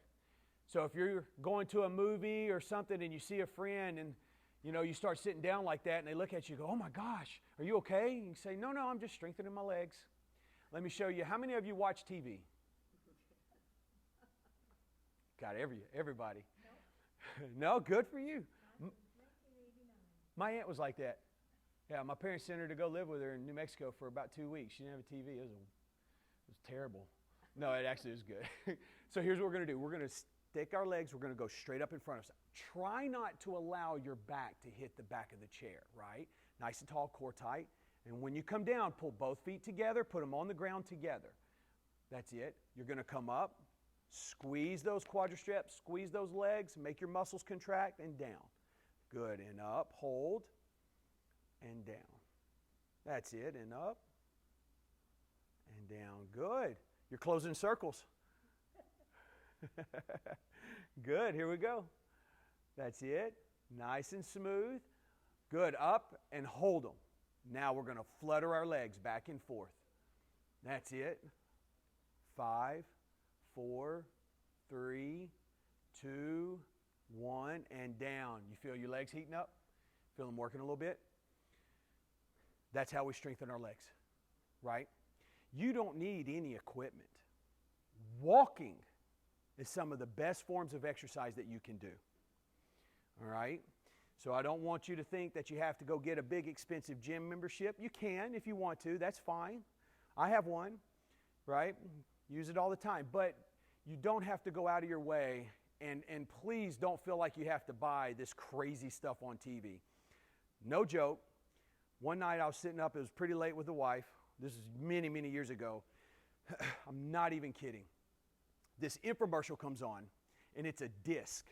So if you're going to a movie or something and you see a friend and, you know, you start sitting down like that and they look at you and go, oh my gosh, are you okay? And you say, no, I'm just strengthening my legs. Let me show you. How many of you watch TV? Got everybody. No? No? Good for you. My aunt was like that. Yeah, my parents sent her to go live with her in New Mexico for about 2 weeks. She didn't have a TV. It was terrible. No, it actually was good. So here's what we're going to do. We're going to stick our legs. We're going to go straight up in front of us. Try not to allow your back to hit the back of the chair, right? Nice and tall, core tight. And when you come down, pull both feet together, put them on the ground together. That's it. You're going to come up, squeeze those quadriceps, squeeze those legs, make your muscles contract, and down. Good. And up, hold, and down. That's it. And up, and down. Good. You're closing circles. Good. Here we go. That's it. Nice and smooth. Good. Up and hold them. Now we're going to flutter our legs back and forth. That's it. 5, 4, 3, 2, 1, and down. You feel your legs heating up? Feel them working a little bit? That's how we strengthen our legs, right? You don't need any equipment. Walking is some of the best forms of exercise that you can do, all right? So I don't want you to think that you have to go get a big expensive gym membership. You can if you want to. That's fine. I have one, right? Use it all the time. But you don't have to go out of your way, and please don't feel like you have to buy this crazy stuff on TV. No joke. One night I was sitting up. It was pretty late with the wife. This is many, many years ago. I'm not even kidding. This infomercial comes on, and it's a disc.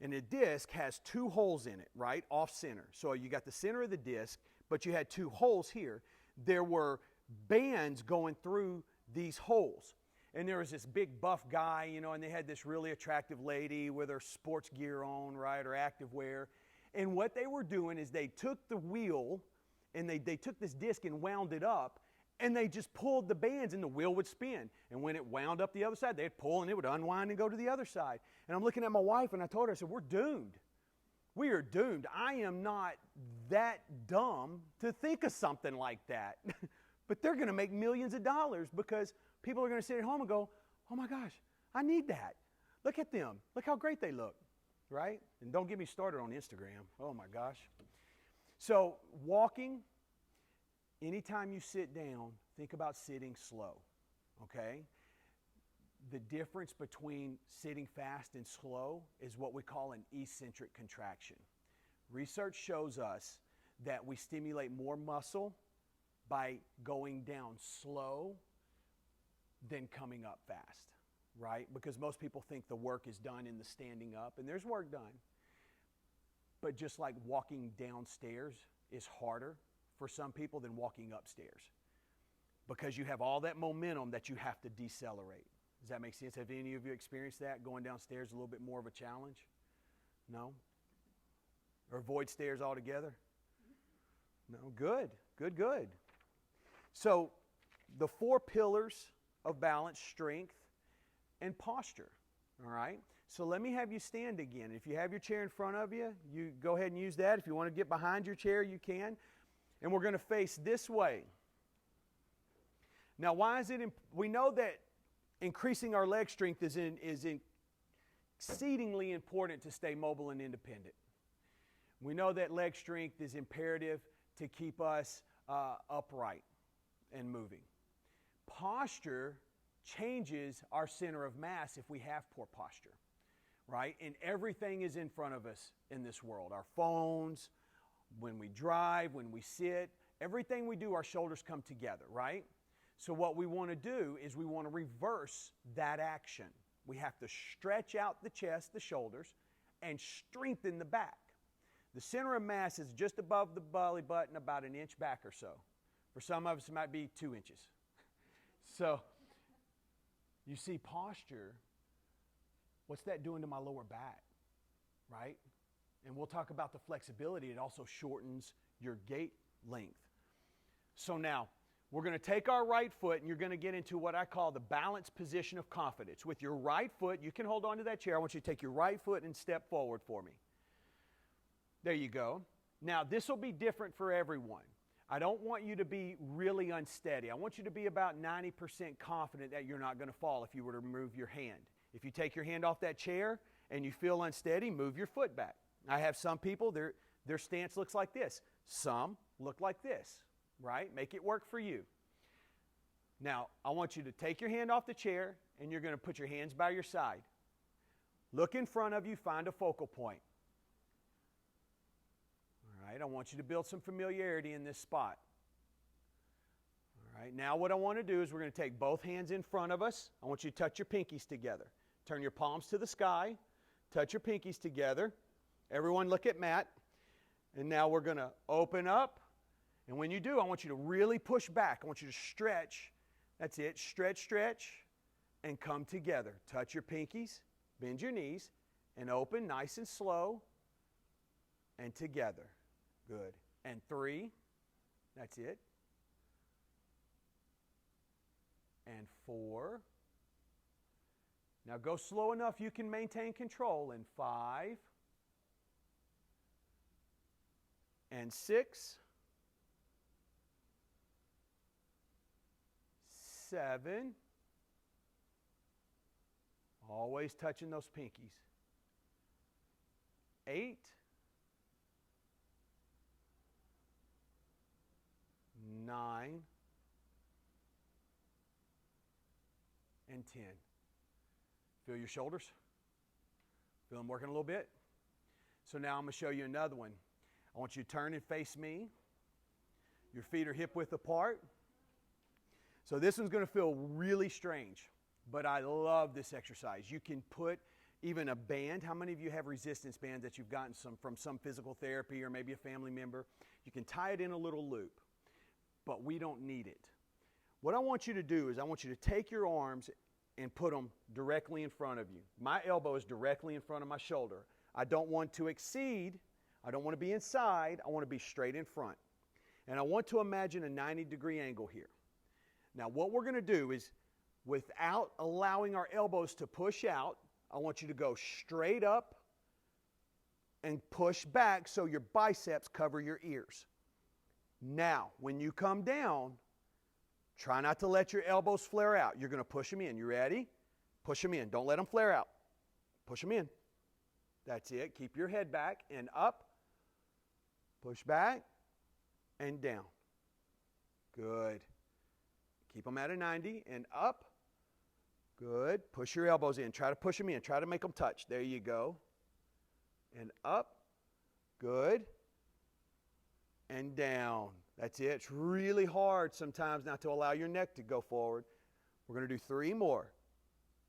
And the disc has 2 holes in it, right, off center. So you got the center of the disc, but you had 2 holes here. There were bands going through these holes. And there was this big buff guy, you know, and they had this really attractive lady with her sports gear on, right, or activewear. And what they were doing is they took the wheel and they took this disc and wound it up, and they just pulled the bands and the wheel would spin. And when it wound up the other side, they'd pull and it would unwind and go to the other side. And I'm looking at my wife and I told her, I said, we're doomed. We are doomed. I am not that dumb to think of something like that. But they're going to make millions of dollars because people are going to sit at home and go, oh my gosh, I need that. Look at them. Look how great they look, right? And don't get me started on Instagram. Oh my gosh. So walking, anytime you sit down, think about sitting slow, okay? the difference between sitting fast and slow is what we call an eccentric contraction. Research shows us that we stimulate more muscle by going down slow than coming up fast, right? Because most people think the work is done in the standing up, and there's work done. But just like walking downstairs is harder for some people than walking upstairs, because you have all that momentum that you have to decelerate. Does that make sense? Have any of you experienced that? Going downstairs is a little bit more of a challenge? No? Or avoid stairs altogether? No? Good. Good, good. So the 4 pillars of balance: strength and posture. All right? So let me have you stand again. If you have your chair in front of you, you go ahead and use that. If you want to get behind your chair, you can. And we're going to face this way. Now, why is it? We know that increasing our leg strength is exceedingly important to stay mobile and independent. We know that leg strength is imperative to keep us upright and moving. Posture changes our center of mass if we have poor posture, right? And everything is in front of us in this world. Our phones, when we drive, when we sit, everything we do, our shoulders come together, right? So what we want to do is we want to reverse that action. We have to stretch out the chest, the shoulders, and strengthen the back. The center of mass is just above the belly button, about an inch back or so. For some of us, it might be 2 inches. So, you see, posture, what's that doing to my lower back, right? And we'll talk about the flexibility. It also shortens your gait length. So now, we're going to take our right foot, and you're going to get into what I call the balanced position of confidence. With your right foot, you can hold on to that chair. I want you to take your right foot and step forward for me. There you go. Now, this will be different for everyone. I don't want you to be really unsteady. I want you to be about 90% confident that you're not going to fall if you were to move your hand. If you take your hand off that chair and you feel unsteady, move your foot back. I have some people, their stance looks like this. Some look like this, right? Make it work for you. Now, I want you to take your hand off the chair, and you're going to put your hands by your side. Look in front of you, find a focal point. All right, I want you to build some familiarity in this spot. All right, now what I want to do is we're going to take both hands in front of us. I want you to touch your pinkies together. Turn your palms to the sky. Touch your pinkies together. Everyone look at Matt. And now we're going to open up. And when you do, I want you to really push back. I want you to stretch. That's it. Stretch, stretch, and come together. Touch your pinkies. Bend your knees. And open nice and slow. And together. Good. And 3. That's it. And 4. Now go slow enough you can maintain control. And 5. And 6. 7. Always touching those pinkies. 8. 9. And 10. Feel your shoulders? Feel them working a little bit? So now I'm going to show you another one. I want you to turn and face me. Your feet are hip width apart. So this one's going to feel really strange, but I love this exercise. You can put even a band. How many of you have resistance bands that you've gotten from some physical therapy or maybe a family member? You can tie it in a little loop, but we don't need it. What I want you to do is I want you to take your arms and put them directly in front of you. My elbow is directly in front of my shoulder. I don't want to exceed. I don't want to be inside. I want to be straight in front. And I want to imagine a 90-degree angle here. Now, what we're going to do is, without allowing our elbows to push out, I want you to go straight up and push back so your biceps cover your ears. Now, when you come down, try not to let your elbows flare out. You're going to push them in. You ready? Push them in. Don't let them flare out. Push them in. That's it. Keep your head back and up. Push back and down. Good. Keep them at a 90 and up Good. Push your elbows in. Try to push them in. Try to make them touch. There you go. And up. Good. And down. That's it. It's really hard sometimes not to allow your neck to go forward. We're going to do 3 more.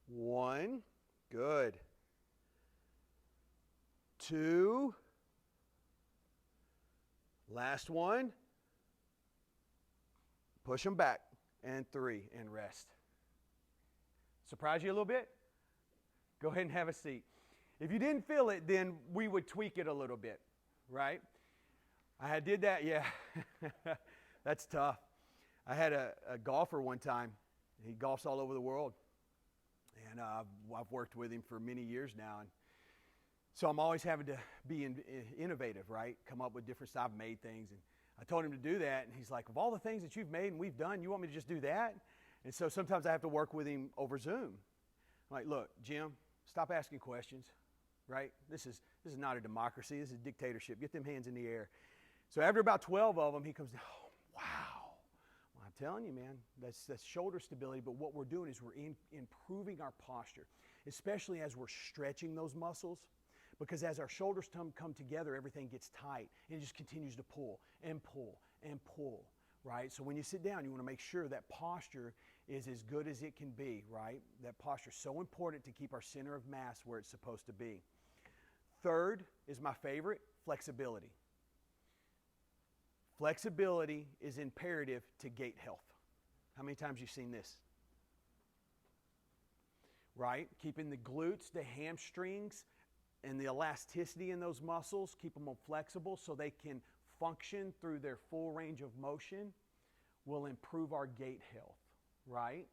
1. Good. 2. Last one. Push them back. And 3. And rest. Surprise you a little bit? Go ahead and have a seat. If you didn't feel it, then we would tweak it a little bit, right? I did that, yeah. That's tough. I had a golfer one time. He golfs all over the world. And I've worked with him for many years now. And so I'm always having to be innovative, right? Come up with different stuff. I've made things. And I told him to do that. And he's like, of all the things that you've made and we've done, you want me to just do that? And so sometimes I have to work with him over Zoom. I'm like, look, Jim, stop asking questions, right? This is not a democracy. This is a dictatorship. Get them hands in the air. So after about 12 of them, he comes down, oh, wow. Well, I'm telling you, man, that's shoulder stability. But what we're doing is we're improving our posture, especially as we're stretching those muscles. Because as our shoulders come together, everything gets tight. And it just continues to pull and pull and pull, right? So when you sit down, you want to make sure that posture is as good as it can be, right? That posture is so important to keep our center of mass where it's supposed to be. Third is my favorite, flexibility. Flexibility is imperative to gait health. How many times have you seen this? Right? Keeping the glutes, the hamstrings, and the elasticity in those muscles, keep them flexible so they can function through their full range of motion will improve our gait health, right?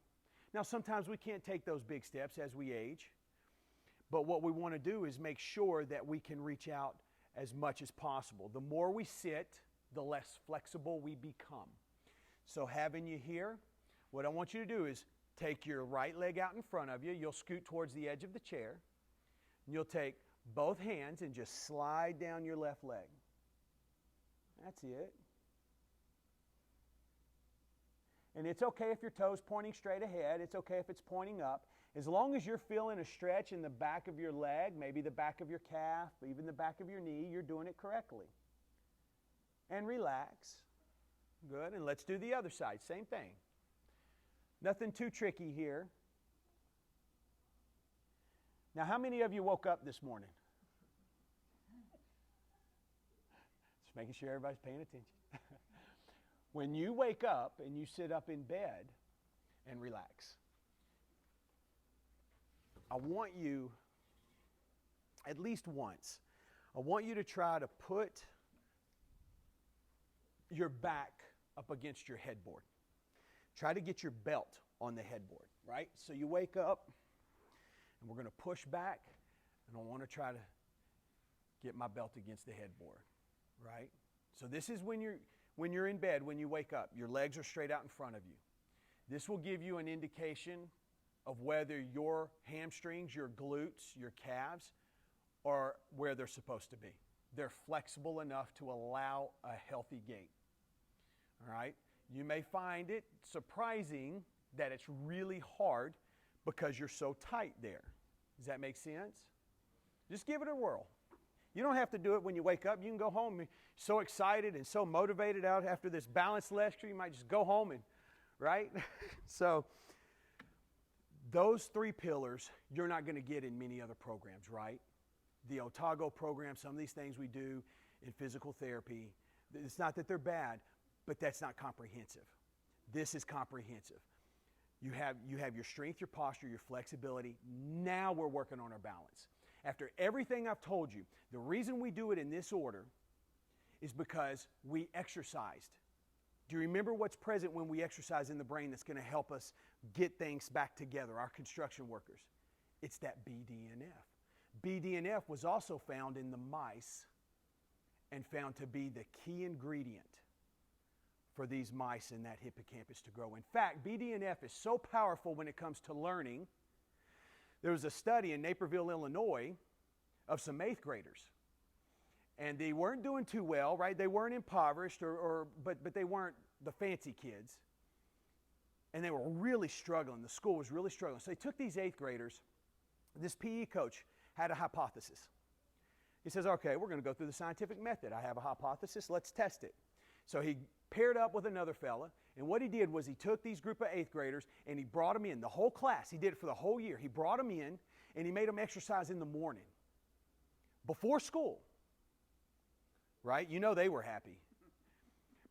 Now, sometimes we can't take those big steps as we age, but what we want to do is make sure that we can reach out as much as possible. The more we sit, the less flexible we become. So having you here, what I want you to do is take your right leg out in front of you. You'll scoot towards the edge of the chair. And you'll take both hands and just slide down your left leg. That's it. And it's okay if your toe's pointing straight ahead. It's okay if it's pointing up. As long as you're feeling a stretch in the back of your leg, maybe the back of your calf, even the back of your knee, you're doing it correctly. And relax. Good. And let's do the other side. Same thing. Nothing too tricky here. Now, how many of you woke up this morning? Just making sure everybody's paying attention. When you wake up and you sit up in bed and relax, I want you, at least once, I want you to try to put your back up against your headboard. Try to get your belt on the headboard, right? So you wake up, and we're going to push back, and I want to try to get my belt against the headboard, right? So this is when you're in bed, when you wake up. Your legs are straight out in front of you. This will give you an indication of whether your hamstrings, your glutes, your calves are where they're supposed to be. They're flexible enough to allow a healthy gait, all right? You may find it surprising that it's really hard because you're so tight there. Does that make sense? Just give it a whirl. You don't have to do it when you wake up. You can go home so excited and so motivated out after this balanced lecture. You might just go home and, right? So those 3 pillars you're not going to get in many other programs, right? The Otago program, some of these things we do in physical therapy, it's not that they're bad, but that's not comprehensive. This is comprehensive. You have your strength, your posture, your flexibility. Now we're working on our balance. After everything I've told you, the reason we do it in this order is because we exercised. Do you remember what's present when we exercise in the brain that's going to help us get things back together, our construction workers? It's that BDNF. BDNF was also found in the mice and found to be the key ingredient for these mice in that hippocampus to grow. In fact, BDNF is so powerful when it comes to learning. There was a study in Naperville, Illinois, of some 8th graders. And they weren't doing too well, right? They weren't impoverished, but they weren't the fancy kids. and they were really struggling. The school was really struggling. So they took these 8th graders. This PE coach had a hypothesis. He says, okay, we're going to go through the scientific method. I have a hypothesis. Let's test it. So he paired up with another fella, and what he did was he took these group of 8th graders and he brought them in, the whole class. He did it for the whole year. He brought them in and he made them exercise in the morning before school. Right? You know they were happy.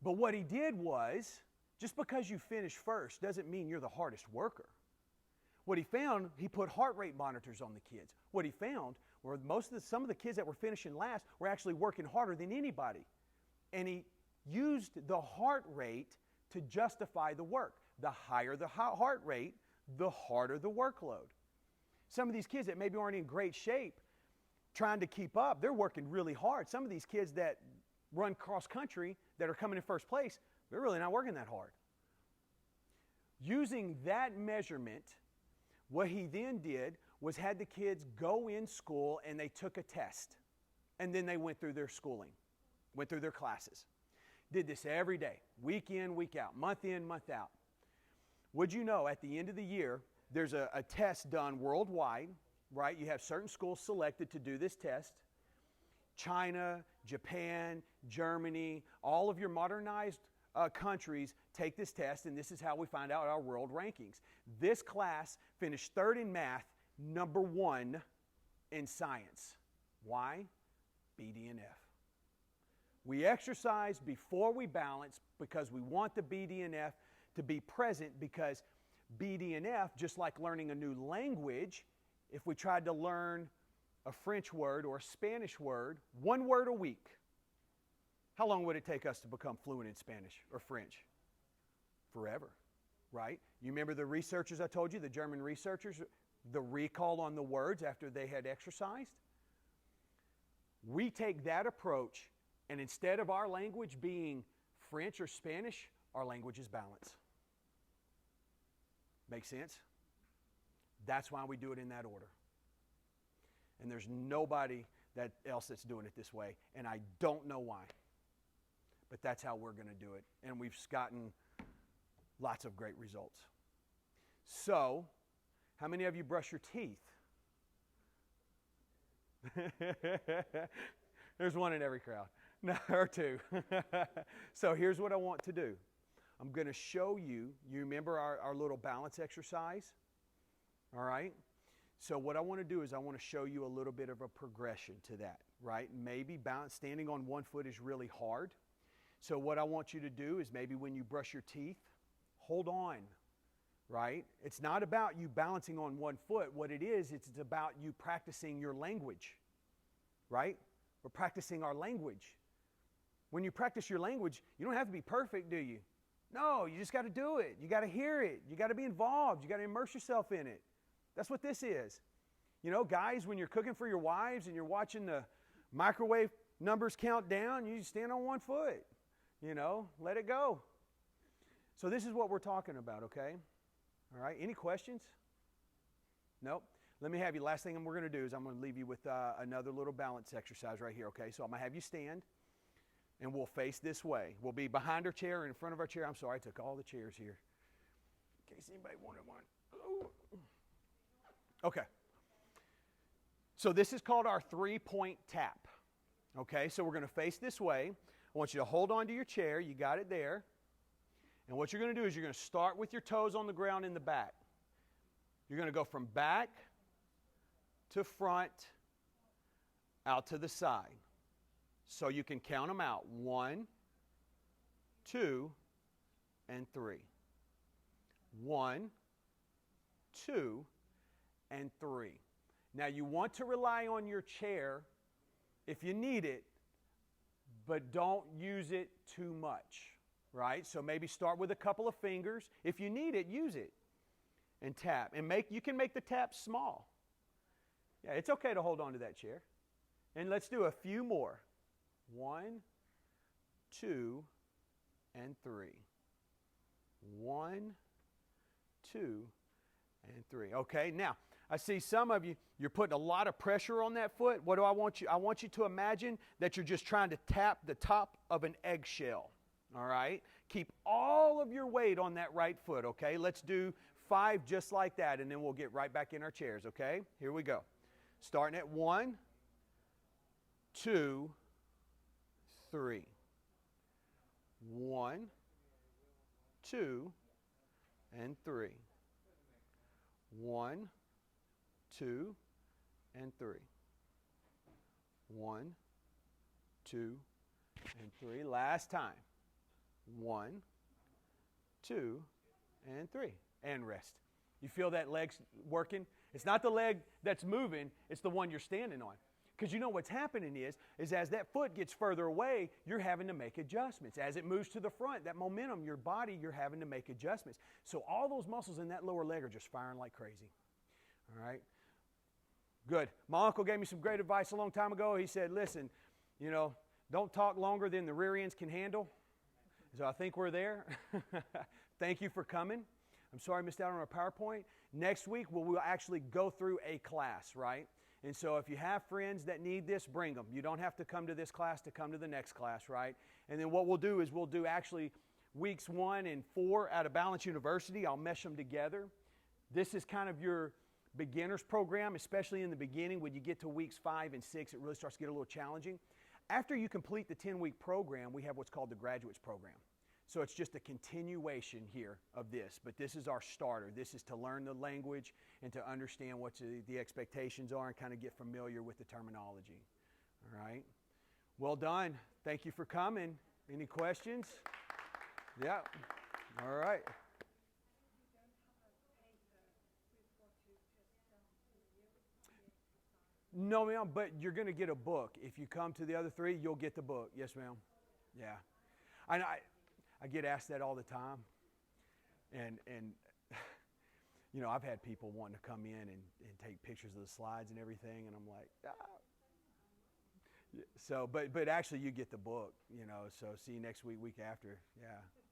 But what he did was, just because you finish first doesn't mean you're the hardest worker. What he found, he put heart rate monitors on the kids. What he found were some of the kids that were finishing last were actually working harder than anybody. And he used the heart rate to justify the work. The higher the heart rate, the harder the workload. Some of these kids that maybe aren't in great shape, trying to keep up, they're working really hard. Some of these kids that run cross country that are coming in first place, they're really not working that hard. Using that measurement, what he then did was had the kids go in school and they took a test. And then they went through their schooling, went through their classes. Did this every day, week in, week out, month in, month out. Would you know at the end of the year, there's a test done worldwide, right? You have certain schools selected to do this test. China, Japan, Germany, all of your modernized countries take this test, and this is how we find out our world rankings. This class finished 3rd in math, number 1 in science. Why? BDNF. We exercise before we balance because we want the BDNF to be present, because BDNF, just like learning a new language, if we tried to learn a French word or a Spanish word, 1 word a week, how long would it take us to become fluent in Spanish or French? Forever, right? You remember the researchers I told you, the German researchers, the recall on the words after they had exercised? We take that approach, and instead of our language being French or Spanish, our language is balance. Make sense? That's why we do it in that order. And there's nobody else that's doing it this way, and I don't know why. But that's how we're going to do it, and we've gotten lots of great results. So, how many of you brush your teeth? There's one in every crowd. No, or 2. So here's what I want to do. I'm going to show you, you remember our little balance exercise? All right? So what I want to do is I want to show you a little bit of a progression to that, right? Maybe standing on 1 foot is really hard. So what I want you to do is maybe when you brush your teeth, hold on, right? It's not about you balancing on 1 foot. What it is, it's about you practicing your language, right? We're practicing our language. When you practice your language, you don't have to be perfect, do you? No, you just got to do it. You got to hear it. You got to be involved. You got to immerse yourself in it. That's what this is. You know, guys, when you're cooking for your wives and you're watching the microwave numbers count down, you stand on 1 foot. You know, let it go. So this is what we're talking about, okay? All right, any questions? Nope. Let me have you, last thing we're going to do is I'm going to leave you with another little balance exercise right here, okay? So I'm going to have you stand, and we'll face this way. We'll be behind our chair or in front of our chair. I'm sorry, I took all the chairs here. In case anybody wanted one. Ooh. Okay. So this is called our 3-point tap. Okay, so we're going to face this way. I want you to hold on to your chair. You got it there. And what you're going to do is you're going to start with your toes on the ground in the back. You're going to go from back to front, out to the side. So you can count them out. 1, 2, and 3. 1, 2, and 3. Now you want to rely on your chair if you need it, but don't use it too much, right? So maybe start with a couple of fingers. If you need it, use it and tap. And you can make the tap small. Yeah, it's okay to hold on to that chair. And let's do a few more. 1, 2, and 3. 1, 2, and 3. Okay, now, I see some of you, you're putting a lot of pressure on that foot. What do I want you? I want you to imagine that you're just trying to tap the top of an eggshell. All right? Keep all of your weight on that right foot, okay? Let's do 5 just like that, and then we'll get right back in our chairs, okay? Here we go. Starting at 1, 2, 3. 1, 2, and 3. 1, 2, and 3. 1, 2, and 3. Last time. 1, 2, and 3. And rest. You feel that leg's working? It's not the leg that's moving, it's the one you're standing on. Because you know what's happening is as that foot gets further away, you're having to make adjustments. As it moves to the front, that momentum, your body, you're having to make adjustments. So all those muscles in that lower leg are just firing like crazy. All right? Good. My uncle gave me some great advice a long time ago. He said, listen, you know, don't talk longer than the rear ends can handle. So I think we're there. Thank you for coming. I'm sorry I missed out on our PowerPoint. Next week, we'll actually go through a class, right? And so if you have friends that need this, bring them. You don't have to come to this class to come to the next class, right? And then what we'll do is we'll do actually weeks 1 and 4 out of Balance University. I'll mesh them together. This is kind of your beginner's program, especially in the beginning. When you get to weeks 5 and 6, it really starts to get a little challenging. After you complete the 10-week program, we have what's called the graduates program. So it's just a continuation here of this, but this is our starter. This is to learn the language and to understand what the expectations are and kind of get familiar with the terminology. All right? Well done. Thank you for coming. Any questions? Yeah. All right. No, ma'am, but you're going to get a book. If you come to the other 3, you'll get the book. Yes, ma'am. Yeah. I get asked that all the time. And you know, I've had people wanting to come in and take pictures of the slides and everything, and I'm like, ah. So, but actually you get the book, you know, so see you next week, week after. Yeah.